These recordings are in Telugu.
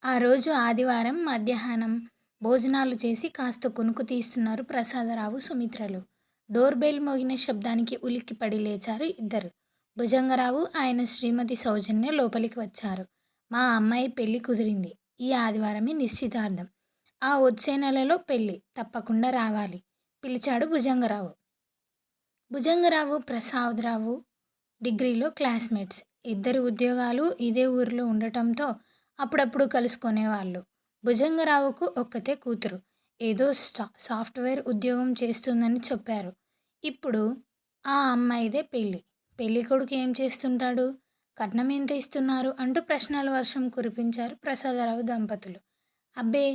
ఆ రోజు ఆదివారం మధ్యాహ్నం భోజనాలు చేసి కాస్త కునుకు తీస్తున్నారు ప్రసాదరావు, సుమిత్రలు. డోర్ బెల్ మోగిన శబ్దానికి ఉలిక్కిపడి లేచారు ఇద్దరు. భుజంగరావు, ఆయన శ్రీమతి సౌజన్య లోపలికి వచ్చారు. మా అమ్మాయి పెళ్లి కుదిరింది. ఈ ఆదివారమే నిశ్చితార్థం. ఆ వచ్చే నెలలో పెళ్లి. తప్పకుండా రావాలి పిలిచాడు భుజంగరావు. భుజంగరావు, ప్రసాదరావు డిగ్రీలో క్లాస్మేట్స్. ఇద్దరి ఉద్యోగాలు ఇదే ఊరిలో ఉండటంతో అప్పుడప్పుడు కలుసుకునేవాళ్ళు. భుజంగరావుకు ఒక్కతే కూతురు. ఏదో సాఫ్ట్వేర్ ఉద్యోగం చేస్తుందని చెప్పారు. ఇప్పుడు ఆ అమ్మాయిదే పెళ్ళి. పెళ్ళికొడుకు ఏం చేస్తుంటాడు? కట్నం ఎంత ఇస్తున్నారు అంటూ ప్రశ్నల వర్షం కురిపించారు ప్రసాదరావు దంపతులు. అబ్బే,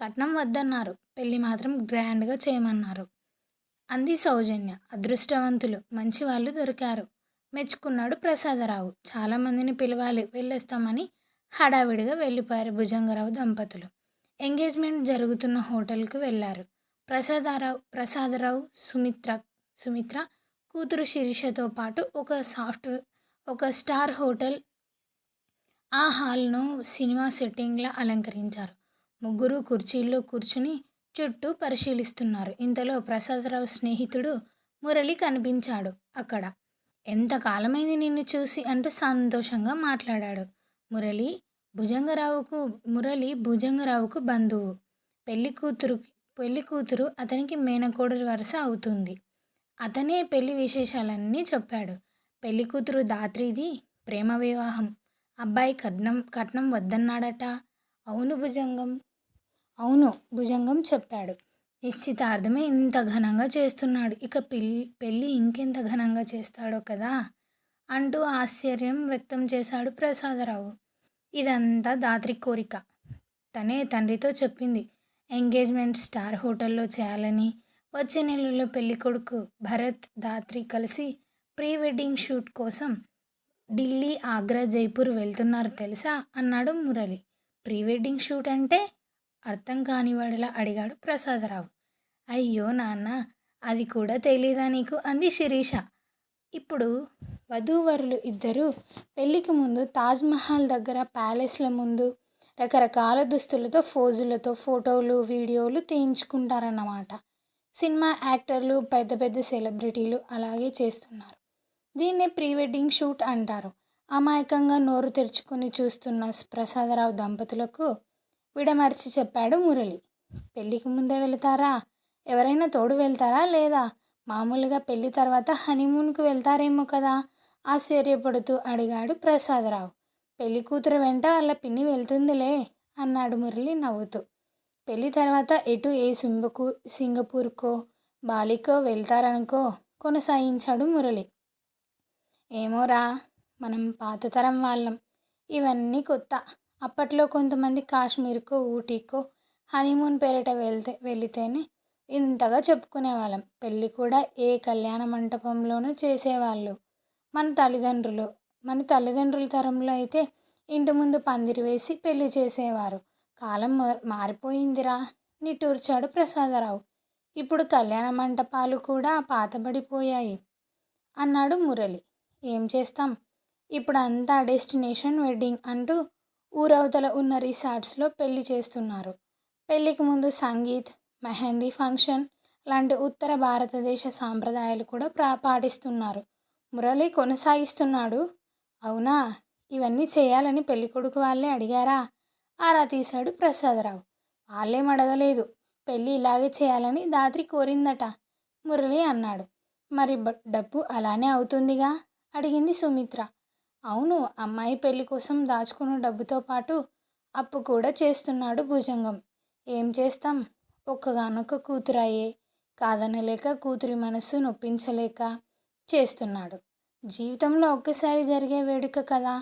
కట్నం వద్దన్నారు, పెళ్ళి మాత్రం గ్రాండ్గా చేయమన్నారు అంది సౌజన్య. అదృష్టవంతులు, మంచి వాళ్ళు దొరికారు మెచ్చుకున్నాడు ప్రసాదరావు. చాలామందిని పిలవాలి, వెళ్ళొస్తామని హడావిడిగా వెళ్ళిపోయారు భుజంగరావు దంపతులు. ఎంగేజ్మెంట్ జరుగుతున్న హోటల్కు వెళ్ళారు. ప్రసాదరావు సుమిత్ర కూతురు శిరీషతో పాటు ఒక స్టార్ హోటల్ ఆ హాల్ను సినిమా సెట్టింగ్లా అలంకరించారు. ముగ్గురు కుర్చీల్లో కూర్చుని చుట్టూ పరిశీలిస్తున్నారు. ఇంతలో ప్రసాదరావు స్నేహితుడు మురళి కనిపించాడు అక్కడ. ఎంతకాలమైంది నిన్ను చూసి అంటూ సంతోషంగా మాట్లాడాడు. మురళి భుజంగరావుకు బంధువు. పెళ్లి కూతురు అతనికి మేనకోడలి వరుస అవుతుంది. అతనే పెళ్లి విశేషాలన్నీ చెప్పాడు. పెళ్లి కూతురు దాత్రిది ప్రేమ వివాహం. అబ్బాయి కట్నం వద్దన్నాడట. అవును భుజంగం చెప్పాడు. నిశ్చితార్థమే ఇంత ఘనంగా చేస్తున్నాడు, ఇక పెళ్ళి ఇంకెంత ఘనంగా చేస్తాడో కదా అంటూ ఆశ్చర్యం వ్యక్తం చేశాడు ప్రసాదరావు. ఇదంతా దాత్రి కోరిక. తనే తండ్రితో చెప్పింది ఎంగేజ్మెంట్ స్టార్ హోటల్లో చేయాలని. వచ్చే నెలలో పెళ్ళికొడుకు భరత్, దాత్రి కలిసి ప్రీ వెడ్డింగ్ షూట్ కోసం ఢిల్లీ, ఆగ్రా, జైపూర్ వెళ్తున్నారు తెలుసా అన్నాడు మురళి. ప్రీ వెడ్డింగ్ షూట్ అంటే? అర్థం కానివాడిలా అడిగాడు ప్రసాదరావు. అయ్యో నాన్న, అది కూడా తెలీదా నీకు అంది శిరీష. ఇప్పుడు వధూవరులు ఇద్దరూ పెళ్లికి ముందు తాజ్మహల్ దగ్గర ప్యాలెస్ల ముందు రకరకాల దుస్తులతో ఫోజులతో ఫోటోలు, వీడియోలు తీయించుకుంటారన్నమాట. సినిమా యాక్టర్లు, పెద్ద పెద్ద సెలబ్రిటీలు అలాగే చేస్తున్నారు. దీన్నే ప్రీ వెడ్డింగ్ షూట్ అంటారు. అమాయకంగా నోరు తెరుచుకొని చూస్తున్న ప్రసాదరావు దంపతులకు విడమర్చి చెప్పాడు మురళి. పెళ్ళికి ముందే వెళతారా? ఎవరైనా తోడు వెళ్తారా లేదా మామూలుగా పెళ్లి తర్వాత హనీమూన్కు వెళ్తారేమో కదా ఆశ్చర్యపడుతూ అడిగాడు ప్రసాదరావు. పెళ్లి కూతురు వెంట వాళ్ళ పిన్ని వెళ్తుందిలే అన్నాడు మురళి నవ్వుతూ. పెళ్లి తర్వాత ఎటు సింగపూర్కో బాలికో వెళ్తారనుకో కొనసాగించాడు మురళి. ఏమోరా, మనం పాతతరం వాళ్ళం, ఇవన్నీ కొత్త. అప్పట్లో కొంతమంది కాశ్మీర్కో ఊటీకో హనీమూన్ పేరిట వెళితేనే ఇంతగా చెప్పుకునేవాళ్ళం. పెళ్ళి కూడా ఏ కళ్యాణ మంటపంలోనూ చేసేవాళ్ళు. మన తల్లిదండ్రుల తరంలో అయితే ఇంటి ముందు పందిరి వేసి పెళ్లి చేసేవారు. కాలం మారిపోయిందిరా నిట్టూర్చాడు ప్రసాదరావు. ఇప్పుడు కళ్యాణ మంటపాలు కూడా పాతబడిపోయాయి అన్నాడు మురళి. ఏం చేస్తాం, ఇప్పుడు అంతా డెస్టినేషన్ వెడ్డింగ్ అంటూ ఊరవతల ఉన్న రిసార్ట్స్లో పెళ్లి చేస్తున్నారు. పెళ్లికి ముందు సంగీత్, మెహందీ ఫంక్షన్ లాంటి ఉత్తర భారతదేశ సాంప్రదాయాలు కూడా పాటిస్తున్నారు. మురళి కొనసాగిస్తున్నాడు. అవునా, ఇవన్నీ చేయాలని పెళ్ళికొడుకు వాళ్ళే అడిగారా? ఆరా తీశాడు ప్రసాదరావు. వాళ్ళేం అడగలేదు, పెళ్ళి ఇలాగే చేయాలని దాత్రి కోరిందట మురళి అన్నాడు. మరి డబ్బు అలానే అవుతుందిగా అడిగింది సుమిత్ర. అవును, అమ్మాయి పెళ్లి కోసం దాచుకున్న డబ్బుతో పాటు అప్పు కూడా చేస్తున్నాడు భుజంగం. ఏం చేస్తాం, ఒక్కగానొక్క కూతురాయే, కాదనలేక కూతురి మనస్సు నొప్పించలేక చేస్తున్నాడు. జీవితంలో ఒక్కసారి జరిగే వేడుక కదా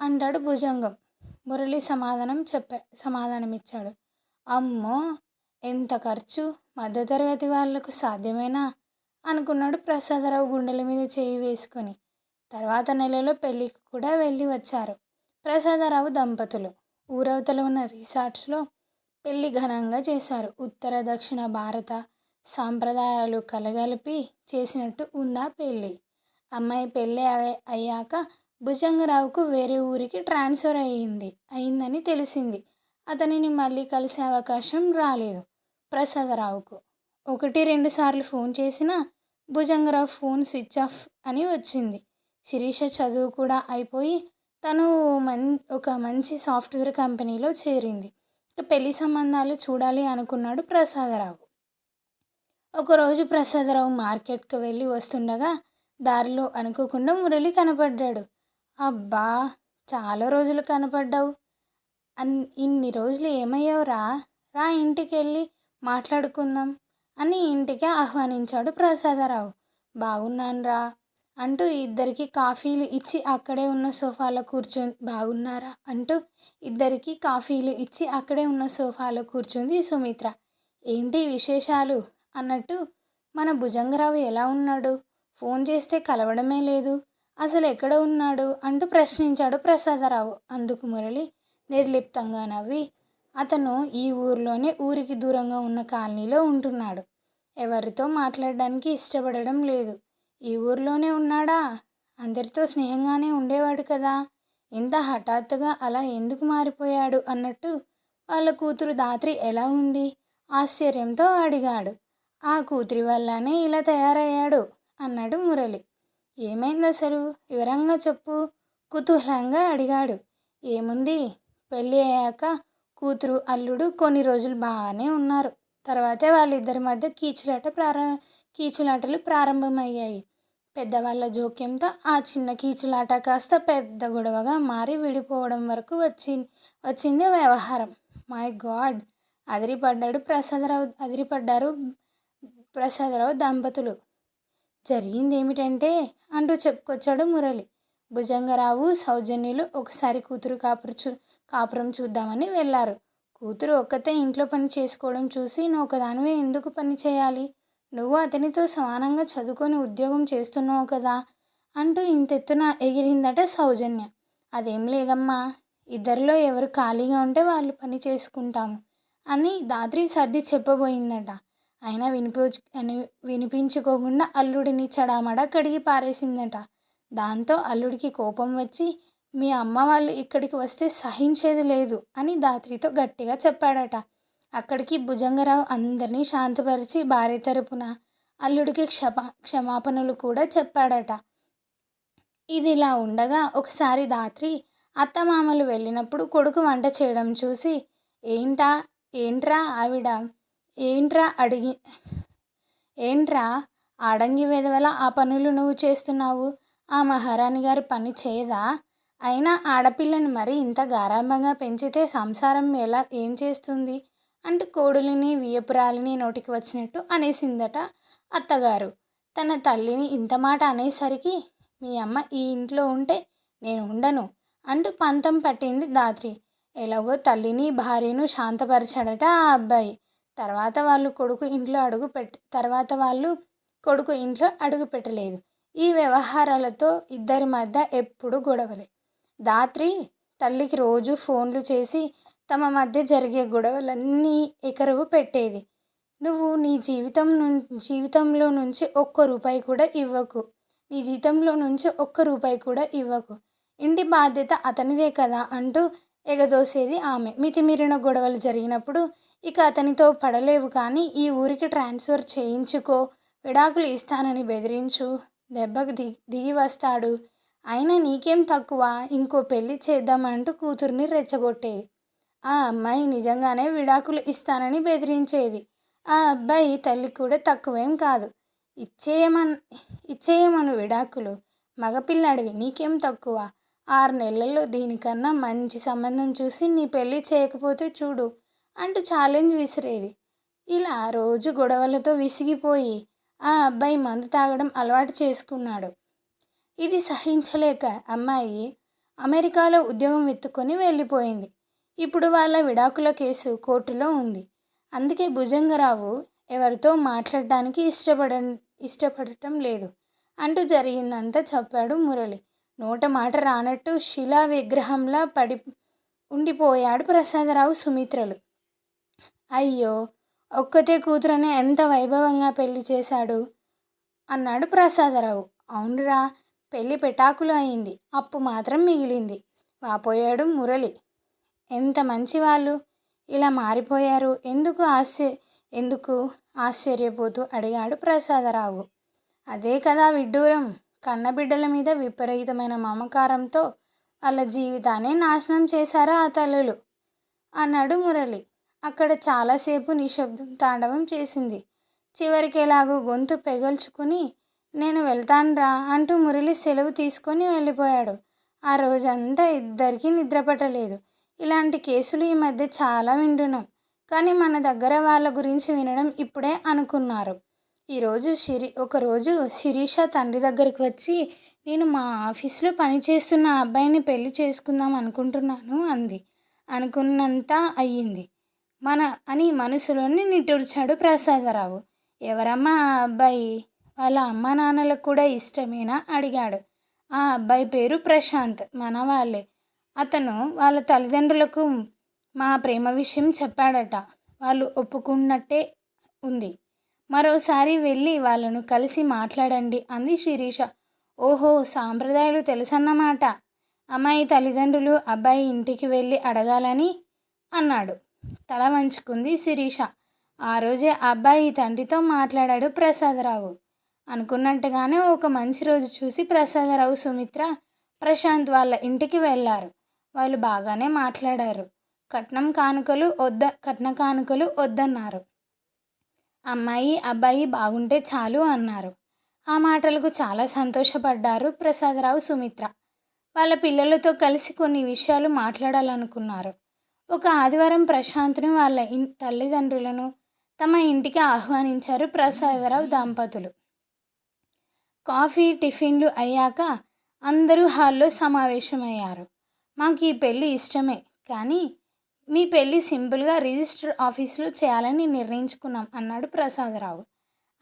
అంటాడు భుజంగం. మురళి సమాధానమిచ్చాడు. అమ్మో, ఎంత ఖర్చు, మధ్యతరగతి వాళ్లకు సాధ్యమేనా అనుకున్నాడు ప్రసాదరావు గుండెల మీద చేయి వేసుకొని. తర్వాత నెలలో పెళ్లికి కూడా వెళ్ళి వచ్చారు ప్రసాదరావు దంపతులు. ఊరవతల ఉన్న రిసార్ట్స్లో పెళ్లి ఘనంగా చేశారు. ఉత్తర దక్షిణ భారత సాంప్రదాయాలు కలగలిపి చేసినట్టు ఉందా పెళ్ళి. అమ్మాయి పెళ్ళి అయ్యాక భుజంగరావుకు వేరే ఊరికి ట్రాన్స్ఫర్ అయిందని తెలిసింది. అతనిని మళ్ళీ కలిసే అవకాశం రాలేదు ప్రసాదరావుకు. 1, 2 సార్లు ఫోన్ చేసినా భుజంగరావు ఫోన్ స్విచ్ ఆఫ్ అని వచ్చింది. శిరీష చదువు కూడా అయిపోయి తను ఒక మంచి సాఫ్ట్వేర్ కంపెనీలో చేరింది. ఇక పెళ్లి సంబంధాలు చూడాలి అనుకున్నాడు ప్రసాదరావు. ఒకరోజు ప్రసాదరావు మార్కెట్కి వెళ్ళి వస్తుండగా దారిలో అనుకోకుండా మురళి కనపడ్డాడు. అబ్బా, చాలా రోజులు కనపడ్డావు. ఇన్ని రోజులు ఏమయ్యావురా? రా ఇంటికి వెళ్ళి మాట్లాడుకుందాం అని ఇంటికి ఆహ్వానించాడు ప్రసాదరావు. బాగున్నానురా అంటూ ఇద్దరికి కాఫీలు ఇచ్చి అక్కడే ఉన్న సోఫాలో బాగున్నారా అంటూ ఇద్దరికి కాఫీలు ఇచ్చి అక్కడే ఉన్న సోఫాలో కూర్చుంది సుమిత్ర. ఏంటి విశేషాలు అన్నట్టు మన భుజంగరావు ఎలా ఉన్నాడు? ఫోన్ చేస్తే కలవడమే లేదు. అసలు ఎక్కడ ఉన్నాడు అంటూ ప్రశ్నించాడు ప్రసాదరావు. అందుకు మురళి నిర్లిప్తంగా నవ్వి, అతను ఈ ఊరిలోనే ఊరికి దూరంగా ఉన్న కాలనీలో ఉంటున్నాడు. ఎవరితో మాట్లాడడానికి ఇష్టపడడం లేదు. ఈ ఊరిలోనే ఉన్నాడా? అందరితో స్నేహంగానే ఉండేవాడు కదా. ఇంత హఠాత్తుగా అలా ఎందుకు మారిపోయాడు అన్నట్టు వాళ్ళ కూతురు దాత్రి ఎలా ఉంది ఆశ్చర్యంతో అడిగాడు. ఆ కూతురి వల్లనే ఇలా తయారయ్యాడు అన్నాడు మురళి. ఏమైంది అసలు? వివరంగా చెప్పు కుతూహలంగా అడిగాడు. ఏముంది, పెళ్ళి అయ్యాక కూతురు అల్లుడు కొన్ని రోజులు బాగానే ఉన్నారు. తర్వాతే వాళ్ళిద్దరి మధ్య కీచులాటలు ప్రారంభమయ్యాయి. పెద్దవాళ్ళ జోక్యంతో ఆ చిన్న కీచులాట కాస్త పెద్ద గొడవగా మారి విడిపోవడం వరకు వచ్చింది వ్యవహారం. మై గాడ్, అదిరిపడ్డారు ప్రసాదరావు దంపతులు. జరిగింది ఏమిటంటే అంటూ చెప్పుకొచ్చాడు మురళి. భుజంగరావు సౌజన్యులు ఒకసారి కూతురు కాపురం చూద్దామని వెళ్ళారు. కూతురు ఒక్కతే ఇంట్లో పని చేసుకోవడం చూసి నువ్వు ఒకదానివే ఎందుకు పని చేయాలి? నువ్వు అతనితో సమానంగా చదువుకొని ఉద్యోగం చేస్తున్నావు కదా అంటూ ఇంతెత్తున ఎగిరిందట సౌజన్య. అదేం లేదమ్మా, ఇద్దరిలో ఎవరు ఖాళీగా ఉంటే వాళ్ళు పని చేసుకుంటాము అని దాత్రి సర్ది చెప్పబోయిందట. అయినా వినిపించుకోకుండా అల్లుడిని చడామడా కడిగి పారేసిందట. దాంతో అల్లుడికి కోపం వచ్చి మీ అమ్మ వాళ్ళు ఇక్కడికి వస్తే సహించేది లేదు అని దాత్రితో గట్టిగా చెప్పాడట. అక్కడికి భుజంగరావు అందరినీ శాంతపరిచి భార్య తరపున అల్లుడికి క్షమాపణలు కూడా చెప్పాడట. ఇదిలా ఉండగా ఒకసారి దాత్రి అత్తమామలు వెళ్ళినప్పుడు కొడుకు వంట చేయడం చూసి ఏంట్రా ఆడంగి వెధవల ఆ పనులు నువ్వు చేస్తున్నావు? ఆ మహారాణి గారి పని చేయదా? అయినా ఆడపిల్లని మరీ ఇంత గారాబంగా పెంచితే సంసారం ఏం చేస్తుంది అంటూ కోడులిని వియ్యపురాలిని నోటికి వచ్చినట్టు అనేసిందట అత్తగారు. తన తల్లిని ఇంత మాట అనేసరికి మీ అమ్మ ఈ ఇంట్లో ఉంటే నేను ఉండను అంటూ పంతం పట్టింది దాత్రి. ఎలాగో తల్లిని భార్యను శాంతపరిచాడట ఆ అబ్బాయి. తర్వాత వాళ్ళు కొడుకు ఇంట్లో అడుగు పెట్టలేదు. ఈ వ్యవహారాలతో ఇద్దరి మధ్య ఎప్పుడు గొడవలే. దాత్రి తల్లికి రోజు ఫోన్లు చేసి తమ మధ్య జరిగే గొడవలన్నీ ఎకరువు పెట్టేది. నువ్వు నీ జీవితంలో నుంచి ఒక్క రూపాయి కూడా ఇవ్వకు. ఇంటి బాధ్యత అతనిదే కదా అంటూ ఎగదోసేది ఆమె. మితిమీరిన గొడవలు జరిగినప్పుడు ఇక అతనితో పడలేవు కానీ ఈ ఊరికి ట్రాన్స్ఫర్ చేయించుకో, విడాకులు ఇస్తానని బెదిరించు, దెబ్బకు దిగి వస్తాడు. అయినా నీకేం తక్కువ, ఇంకో పెళ్ళి చేద్దామంటూ కూతుర్ని రెచ్చగొట్టేది. ఆ అమ్మాయి నిజంగానే విడాకులు ఇస్తానని బెదిరించేది. ఆ అబ్బాయి తల్లి కూడా తక్కువేం కాదు. ఇచ్చేయమను విడాకులు, మగపిల్లాడివి, నీకేం తక్కువ. 6 నెలల్లో దీనికన్నా మంచి సంబంధం చూసి నీ పెళ్ళి చేయకపోతే చూడు అంటూ ఛాలెంజ్ విసిరేది. ఇలా రోజు గొడవలతో విసిగిపోయి ఆ అబ్బాయి మందు తాగడం అలవాటు చేసుకున్నాడు. ఇది సహించలేక అమ్మాయి అమెరికాలో ఉద్యోగం వెతుక్కొని వెళ్ళిపోయింది. ఇప్పుడు వాళ్ళ విడాకుల కేసు కోర్టులో ఉంది. అందుకే భుజంగరావు ఎవరితో మాట్లాడడానికి ఇష్టపడటం లేదు అంటూ జరిగిందంతా చెప్పాడు మురళి. నోట మాట రానట్టు శిలా విగ్రహంలా ఉండిపోయాడు ప్రసాదరావు సుమిత్రలు. అయ్యో, ఒక్కతే కూతురనే ఎంత వైభవంగా పెళ్లి చేశాడు అన్నాడు ప్రసాదరావు. అవునురా, పెళ్లి పెటాకులు అయింది, అప్పు మాత్రం మిగిలింది వాపోయాడు మురళి. ఎంత మంచి వాళ్ళు, ఇలా మారిపోయారు? ఎందుకు ఆశ్చర్యపోతూ అడిగాడు ప్రసాదరావు. అదే కదా విడ్డూరం. కన్నబిడ్డల మీద విపరీతమైన మమకారంతో వాళ్ళ జీవితాన్ని నాశనం చేశారు ఆ తల్లులు అన్నాడు మురళి. అక్కడ చాలాసేపు నిశ్శబ్దం తాండవం చేసింది. చివరికి ఎలాగో గొంతు పెగల్చుకుని నేను వెళ్తానురా అంటూ మురళి సెలవు తీసుకొని వెళ్ళిపోయాడు. ఆ రోజంతా ఇద్దరికీ నిద్రపట్టలేదు. ఇలాంటి కేసులు ఈ మధ్య చాలా వింటున్నాం, కానీ మన దగ్గర వాళ్ళ గురించి వినడం ఇప్పుడే అనుకున్నారు. ఒకరోజు శిరీష తండ్రి దగ్గరికి వచ్చి, నేను మా ఆఫీస్లో పనిచేస్తున్న అబ్బాయిని పెళ్లి చేసుకుందాం అనుకుంటున్నాను అంది. అనుకున్నంత అయ్యింది అని మనసులోని నిట్టూర్చాడు ప్రసాదరావు. ఎవరమ్మా ఆ అబ్బాయి? వాళ్ళ అమ్మా నాన్నలకు కూడా ఇష్టమేనా అడిగాడు. ఆ అబ్బాయి పేరు ప్రశాంత్, మన వాళ్ళే. అతను వాళ్ళ తల్లిదండ్రులకు మా ప్రేమ విషయం చెప్పాడట. వాళ్ళు ఒప్పుకున్నట్టే ఉంది. మరోసారి వెళ్ళి వాళ్ళను కలిసి మాట్లాడండి అంది శిరీష. ఓహో, సాంప్రదాయాలు తెలుసన్నమాట. అమ్మాయి తల్లిదండ్రులు అబ్బాయి ఇంటికి వెళ్ళి అడగాలని అన్నాడు. తల వంచుకుంది శిరీష. ఆ రోజే అబ్బాయి తండ్రితో మాట్లాడాడు ప్రసాదరావు. అనుకున్నట్టుగానే ఒక మంచి రోజు చూసి ప్రసాదరావు, సుమిత్ర ప్రశాంత్ వాళ్ళ ఇంటికి వెళ్ళారు. వాళ్ళు బాగానే మాట్లాడారు. కట్న కానుకలు వద్దన్నారు. అమ్మాయి అబ్బాయి బాగుంటే చాలు అన్నారు. ఆ మాటలకు చాలా సంతోషపడ్డారు ప్రసాదరావు, సుమిత్ర. వాళ్ళ పిల్లలతో కలిసి కొన్ని విషయాలు మాట్లాడాలనుకున్నారు. ఒక ఆదివారం ప్రశాంత్ను వాళ్ళ తల్లిదండ్రులను తమ ఇంటికి ఆహ్వానించారు ప్రసాదరావు దంపతులు. కాఫీ టిఫిన్లు అయ్యాక అందరూ హాల్లో సమావేశమయ్యారు. మాకు ఈ పెళ్ళి ఇష్టమే, కానీ మీ పెళ్ళి సింపుల్గా రిజిస్టర్ ఆఫీసులో చేయాలని నిర్ణయించుకున్నాం అన్నాడు ప్రసాదరావు.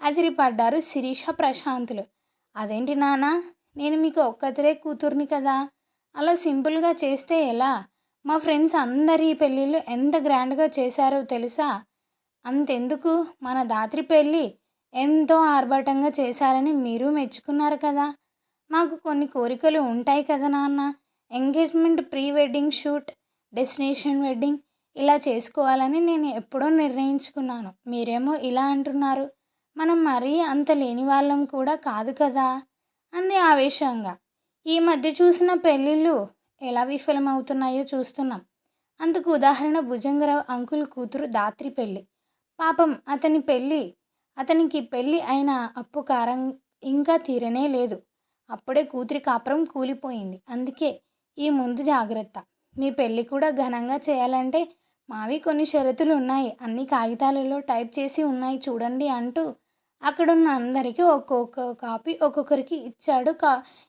అదిరిపడ్డారు శిరీష, ప్రశాంతులు. అదేంటి నాన్న, నేను మీకు ఒక్కతిరే కూతుర్ని కదా, అలా సింపుల్గా చేస్తే ఎలా? మా ఫ్రెండ్స్ అందరి పెళ్ళిళ్ళు ఎంత గ్రాండ్గా చేశారో తెలుసా? అంతెందుకు, మన దాత్రి పెళ్ళి ఎంతో ఆర్భాటంగా చేశారని మీరు మెచ్చుకున్నారు కదా. మాకు కొన్ని కోరికలు ఉంటాయి కదా నాన్న. Engagement, pre wedding shoot, destination wedding ఇలా చేసుకోవాలని నేను ఎప్పుడో నిర్ణయించుకున్నాను. మీరేమో ఇలా అంటున్నారు. మనం మరీ అంత లేని వాళ్ళం కూడా కాదు కదా అంది ఆవేశంగా. ఈ మధ్య చూసిన పెళ్ళిళ్ళు ఎలా విఫలమవుతున్నాయో చూస్తున్నాం. అందుకు ఉదాహరణ భుజంగరావు అంకుల్ కూతురు దాత్రి పెళ్ళి. పాపం అతనికి పెళ్ళి అయిన అప్పు కారం ఇంకా తీరనే లేదు. అప్పుడే కూతురి కాపురం కూలిపోయింది. అందుకే ఈ ముందు జాగ్రత్త. మీ పెళ్ళి కూడా ఘనంగా చేయాలంటే మావి కొన్ని షరతులు ఉన్నాయి. అన్ని కాగితాలలో టైప్ చేసి ఉన్నాయి చూడండి అంటూ అక్కడున్న అందరికీ ఒక్కొక్క కాపీ ఒక్కొక్కరికి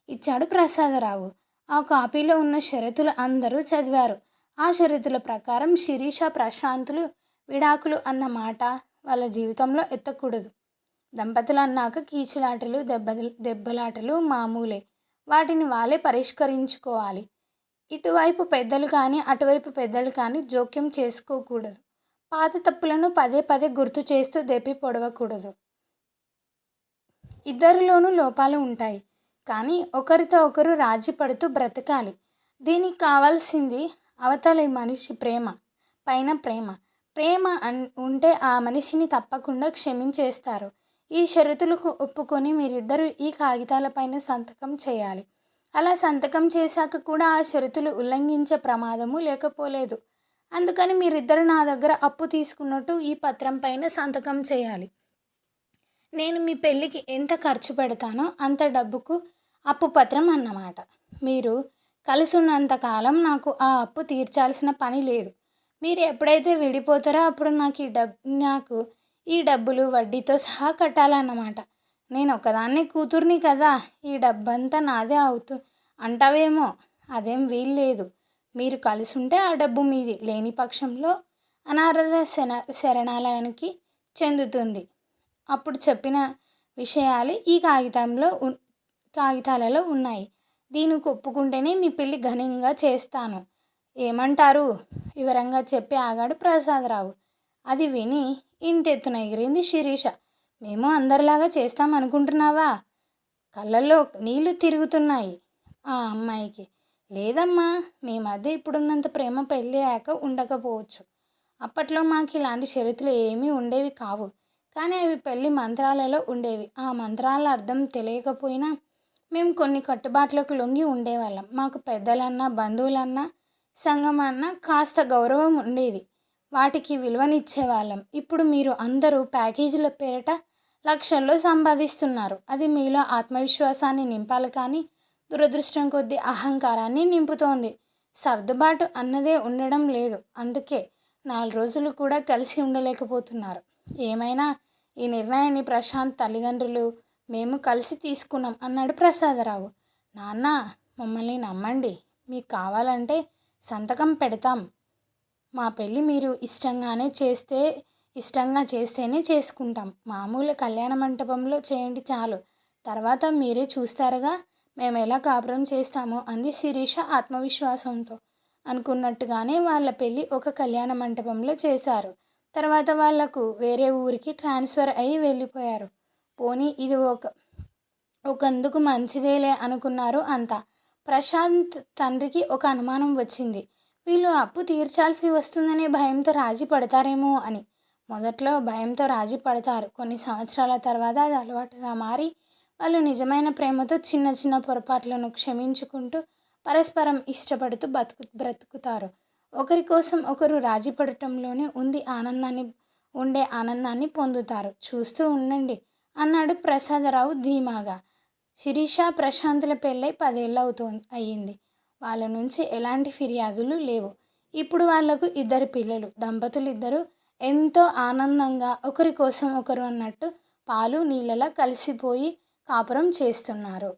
ఇచ్చాడు ప్రసాదరావు. ఆ కాపీలో ఉన్న షరతులు అందరూ చదివారు. ఆ షరతుల ప్రకారం శిరీష, ప్రశాంతులు విడాకులు అన్న మాట వాళ్ళ జీవితంలో ఎత్తకూడదు. దంపతులు అన్నాక కీచులాటలు, దెబ్బలాటలు మామూలే. వాటిని వాళ్ళే పరిష్కరించుకోవాలి. ఇటువైపు పెద్దలు కానీ అటువైపు పెద్దలు కానీ జోక్యం చేసుకోకూడదు. పాత తప్పులను పదే పదే గుర్తు చేస్తూ దెప్పి పొడవకూడదు. ఇద్దరిలోనూ లోపాలు ఉంటాయి, కానీ ఒకరితో ఒకరు రాజీ పడుతూ బ్రతకాలి. దీనికి కావాల్సింది అవతలి మనిషి ప్రేమ, పైన ప్రేమ. ఉంటే ఆ మనిషిని తప్పకుండా క్షమించేస్తారు. ఈ షరతులకు ఒప్పుకొని మీరిద్దరూ ఈ కాగితాలపైన సంతకం చేయాలి. అలా సంతకం చేశాక కూడా ఆ షరతులు ఉల్లంఘించే ప్రమాదము లేకపోలేదు. అందుకని మీరిద్దరు నా దగ్గర అప్పు తీసుకున్నట్టు ఈ పత్రం పైన సంతకం చేయాలి. నేను మీ పెళ్ళికి ఎంత ఖర్చు పెడతానో అంత డబ్బుకు అప్పు పత్రం అన్నమాట. మీరు కలిసి ఉన్నంతకాలం నాకు ఆ అప్పు తీర్చాల్సిన పని లేదు. మీరు ఎప్పుడైతే విడిపోతారో అప్పుడు నాకు ఈ డబ్బులు వడ్డీతో సహా కట్టాలన్నమాట. నేను ఒకదాన్నే కూతుర్ని కదా, ఈ డబ్బంతా నాదే అంటావేమో. అదేం వీల్లేదు. మీరు కలిసి ఉంటే ఆ డబ్బు మీది, లేని పక్షంలో అనాథ శరణాలయానికి చెందుతుంది. అప్పుడు చెప్పిన విషయాలు ఈ కాగితాలలో ఉన్నాయి. దీనికి ఒప్పుకుంటేనే మీ పెళ్ళి ఘనంగా చేస్తాను. ఏమంటారు? వివరంగా చెప్పి ఆగాడు ప్రసాదరావు. అది విని ఇంతెత్తున ఎగిరింది శిరీష. మేము అందరిలాగా చేస్తామనుకుంటున్నావా? కళ్ళల్లో నీళ్లు తిరుగుతున్నాయి ఆ అమ్మాయికి. లేదమ్మా, మీ మధ్య ఇప్పుడున్నంత ప్రేమ పెళ్ళి అయ్యాక ఉండకపోవచ్చు. అప్పట్లో మాకు ఇలాంటి షరతులు ఏమీ ఉండేవి కావు. కానీ అవి పెళ్లి మంత్రాలలో ఉండేవి. ఆ మంత్రాల అర్థం తెలియకపోయినా మేము కొన్ని కట్టుబాట్లకు లొంగి ఉండేవాళ్ళం. మాకు పెద్దలన్నా, బంధువులన్నా, సంఘం అన్నా కాస్త గౌరవం ఉండేది. వాటికి విలువనిచ్చేవాళ్ళం. ఇప్పుడు మీరు అందరూ ప్యాకేజీల పేరిట లక్షల్లో సంపాదిస్తున్నారు. అది మీలో ఆత్మవిశ్వాసాన్ని నింపాలి కానీ దురదృష్టం కొద్దీ అహంకారాన్ని నింపుతోంది. సర్దుబాటు అన్నదే ఉండడం లేదు. అందుకే 4 రోజులు కూడా కలిసి ఉండలేకపోతున్నారు. ఏమైనా ఈ నిర్ణయాన్ని ప్రశాంత్ తల్లిదండ్రులు మేము కలిసి తీసుకున్నాం అన్నాడు ప్రసాదరావు. నాన్న, మమ్మల్ని నమ్మండి. మీకు కావాలంటే సంతకం పెడతాం. మా పెళ్ళి మీరు ఇష్టంగా చేస్తేనే చేసుకుంటాం. మామూలు కళ్యాణ మంటపంలో చేయండి చాలు. తర్వాత మీరే చూస్తారుగా మేము ఎలా కాపురం చేస్తామో అంది శిరీష ఆత్మవిశ్వాసంతో. అనుకున్నట్టుగానే వాళ్ళ పెళ్ళి ఒక కళ్యాణ మంటపంలో చేశారు. తర్వాత వాళ్లకు వేరే ఊరికి ట్రాన్స్ఫర్ అయ్యి వెళ్ళిపోయారు. పోనీ ఇది ఒకందుకు మంచిదేలే అనుకున్నారు అంతా. ప్రశాంత్ తండ్రికి ఒక అనుమానం వచ్చింది. వీళ్ళు అప్పు తీర్చాల్సి వస్తుందనే భయంతో రాజీ పడతారేమో అని. మొదట్లో భయంతో రాజీ పడతారు. కొన్ని సంవత్సరాల తర్వాత అది అలవాటుగా మారి వాళ్ళు నిజమైన ప్రేమతో చిన్న చిన్న పొరపాట్లను క్షమించుకుంటూ పరస్పరం ఇష్టపడుతూ బ్రతుకుతారు. ఒకరి కోసం ఒకరు రాజీ పడటంలోనే ఉండే ఆనందాన్ని పొందుతారు. చూస్తూ ఉండండి అన్నాడు ప్రసాదరావు ధీమాగా. శిరీష, ప్రశాంతుల పెళ్ళై 10 ఏళ్ళు అయ్యింది. వాళ్ళ నుంచి ఎలాంటి ఫిర్యాదులు లేవు. ఇప్పుడు వాళ్లకు 2 పిల్లలు. దంపతులిద్దరూ ఎంతో ఆనందంగా ఒకరి కోసం ఒకరు అన్నట్టు పాలు నీళ్ళలా కలిసిపోయి కాపురం చేస్తున్నారు.